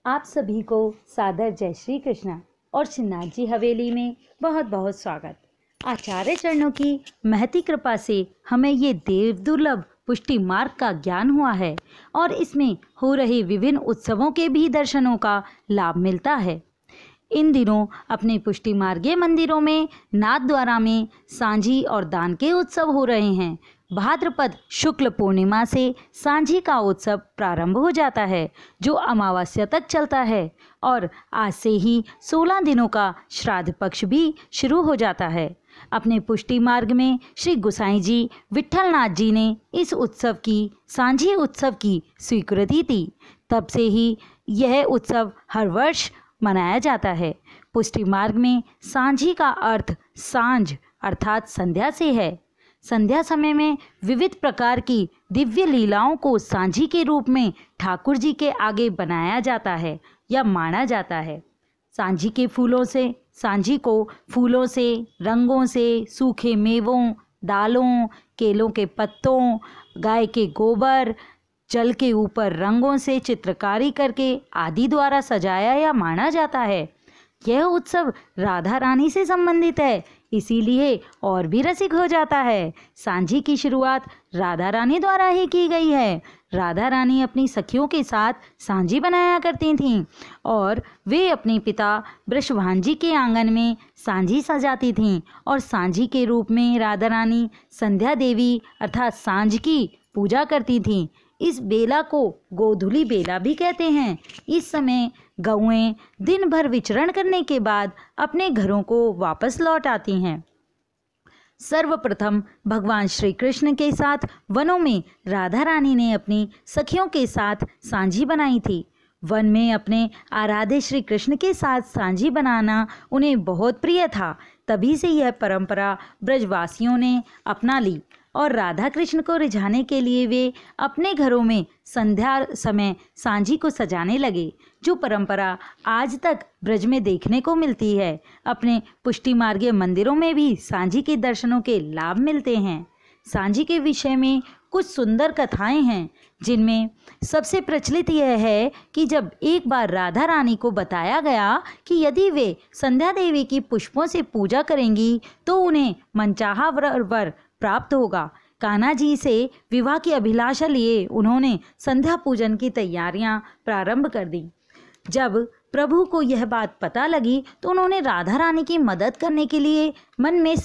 आप सभी को सादर जय श्री कृष्ण और श्रीनाथ जी हवेली में बहुत बहुत स्वागत। आचार्य चरणों की महती कृपा से हमें ये देव दुर्लभ पुष्टि मार्ग का ज्ञान हुआ है और इसमें हो रहे विभिन्न उत्सवों के भी दर्शनों का लाभ मिलता है। इन दिनों अपने पुष्टि मार्गीय मंदिरों में नाथद्वारा में सांझी और दान के उत्सव हो रहे हैं। भाद्रपद शुक्ल पूर्णिमा से सांझी का उत्सव प्रारंभ हो जाता है जो अमावस्या तक चलता है और आज से ही 16 दिनों का श्राद्ध पक्ष भी शुरू हो जाता है। अपने पुष्टि मार्ग में श्री गोसाई जी विट्ठलनाथ जी ने इस उत्सव की सांझी उत्सव की स्वीकृति दी। तब से ही यह उत्सव हर वर्ष मनाया जाता है। पुष्टि मार्ग में सांझी का अर्थ सांझ अर्थात संध्या से है। संध्या समय में विविध प्रकार की दिव्य लीलाओं को सांझी के रूप में ठाकुर जी के आगे बनाया जाता है या माना जाता है। सांझी के फूलों से सांझी को फूलों से, रंगों से, सूखे मेवों, दालों, केलों के पत्तों, गाय के गोबर, जल के ऊपर रंगों से चित्रकारी करके आदि द्वारा सजाया या माना जाता है। यह उत्सव राधा रानी से संबंधित है, इसीलिए और भी रसिक हो जाता है। सांझी की शुरुआत राधा रानी द्वारा ही की गई है। राधा रानी अपनी सखियों के साथ सांझी बनाया करती थीं और वे अपने पिता वृषभान जी के आंगन में सांझी सजाती थीं और सांझी के रूप में राधा रानी संध्या देवी अर्थात सांझ की पूजा करती थीं। इस बेला को गोधूली बेला भी कहते हैं। इस समय गौएं दिन भर विचरण करने के बाद अपने घरों को वापस लौट आती हैं। सर्वप्रथम भगवान श्री कृष्ण के साथ वनों में राधा रानी ने अपनी सखियों के साथ सांझी बनाई थी। वन में अपने आराध्य श्री कृष्ण के साथ सांझी बनाना उन्हें बहुत प्रिय था। तभी से यह परंपरा ब्रजवासियों ने अपना ली और राधा कृष्ण को रिझाने के लिए वे अपने घरों में संध्या समय सांझी को सजाने लगे, जो परंपरा आज तक ब्रज में देखने को मिलती है। अपने पुष्टि मार्गीय मंदिरों में भी सांझी के दर्शनों के लाभ मिलते हैं। सांझी के विषय में कुछ सुंदर कथाएं हैं, जिनमें सबसे प्रचलित यह है कि जब एक बार राधा रानी को बताया गया कि यदि वे संध्या देवी की पुष्पों से पूजा करेंगी तो उन्हें मनचाहा वर प्राप्त होगा। कान्हा जी से विवाह की अभिलाषा लिए उन्होंने संध्या पूजन की तैयारियां प्रारंभ कर दी। जब प्रभु को यह बात पता लगी तो उन्होंने राधा रानी की मदद करने के लिए मन में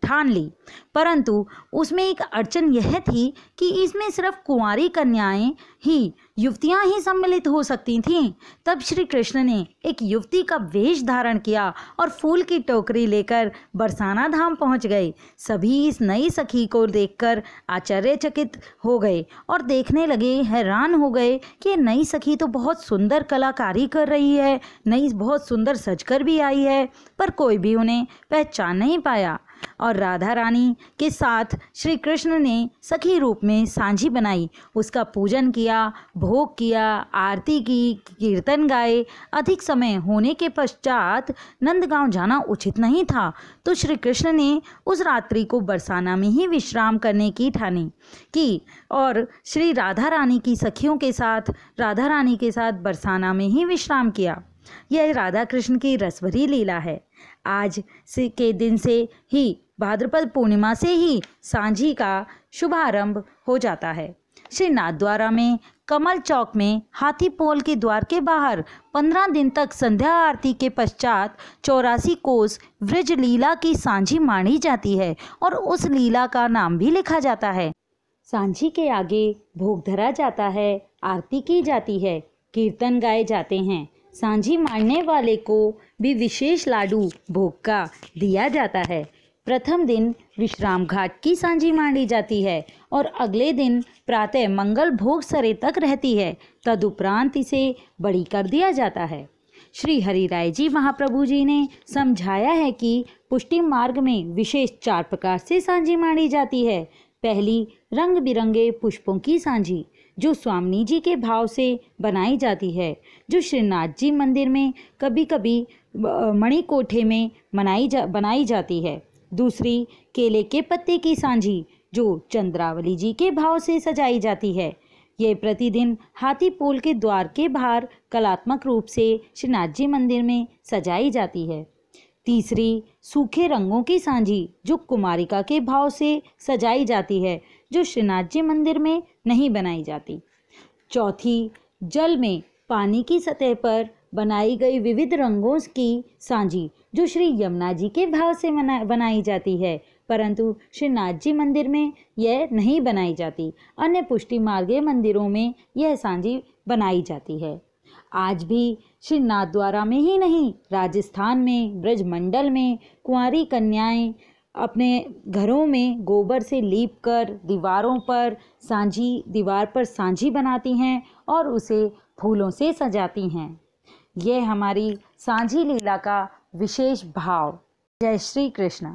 ठान ली, परंतु उसमें एक अड़चन यह थी कि इसमें सिर्फ कुंवारी कन्याएं ही युवतियां ही सम्मिलित हो सकती थीं। तब श्री कृष्ण ने एक युवती का वेश धारण किया और फूल की टोकरी लेकर बरसाना धाम पहुंच गए। सभी इस नई सखी को देखकर आश्चर्यचकित हो गए और देखने लगे, हैरान हो गए कि ये नई सखी तो बहुत सुंदर कलाकारी कर रही है, नई बहुत सुंदर सजकर भी आई है, पर कोई भी उन्हें पहचान नहीं पाया। और राधा रानी के साथ श्री कृष्ण ने सखी रूप में सांझी बनाई, उसका पूजन किया, भोग किया, आरती की, कीर्तन गाए। अधिक समय होने के पश्चात नंदगांव जाना उचित नहीं था, तो श्री कृष्ण ने उस रात्रि को बरसाना में ही विश्राम करने की ठानी की और श्री राधा रानी की सखियों के साथ राधा रानी के साथ बरसाना में ही विश्राम किया। यह राधा कृष्ण की रसभरी लीला है। आज से के दिन से ही भाद्रपद पूर्णिमा से ही सांझी का शुभारंभ हो जाता है। श्री नाथद्वारा में कमल चौक में हाथी पोल के द्वार के बाहर 15 दिन तक संध्या आरती के पश्चात 84 कोस व्रज लीला की सांझी मानी जाती है और उस लीला का नाम भी लिखा जाता है। सांझी के आगे भोग धरा जाता है, आरती की जाती है, कीर्तन गाए जाते हैं। सांझी मानने वाले को भी विशेष लाडू भोग का दिया जाता है। प्रथम दिन विश्राम घाट की सांझी मानी जाती है और अगले दिन प्रातः मंगल भोग सरे तक रहती है। तदुपरांत इसे बड़ी कर दिया जाता है। श्री हरिराय जी महाप्रभु जी ने समझाया है कि पुष्टि मार्ग में विशेष 4 प्रकार से सांझी मानी जाती है। पहली रंग बिरंगे पुष्पों की सांझी, जो स्वामी जी के भाव से बनाई जाती है, जो श्रीनाथ जी मंदिर में कभी कभी मणिकोठे में बनाई जाती है। दूसरी केले के पत्ते की सांझी, जो चंद्रावली जी के भाव से सजाई जाती है। ये प्रतिदिन हाथी पोल के द्वार के बाहर कलात्मक रूप से श्रीनाथ जी मंदिर में सजाई जाती है। तीसरी, सूखे रंगों की सांझी जो कुमारिका के भाव से सजाई जाती है, जो श्रीनाथ जी मंदिर में नहीं बनाई जाती। चौथी, जल में पानी की सतह पर बनाई गई विविध रंगों की सांझी जो श्री यमुना जी के भाव से बनाई जाती है, परंतु श्रीनाथ जी मंदिर में यह नहीं बनाई जाती। अन्य पुष्टि मार्गीय मंदिरों में यह सांझी बनाई जाती है। आज भी श्री नाथद्वारा में ही नहीं, राजस्थान में ब्रजमंडल में कुंवारी कन्याएं अपने घरों में गोबर से लीपकर दीवारों पर दीवार पर सांझी बनाती हैं और उसे फूलों से सजाती हैं। यह हमारी सांझी लीला का विशेष भाव। जय श्री कृष्ण।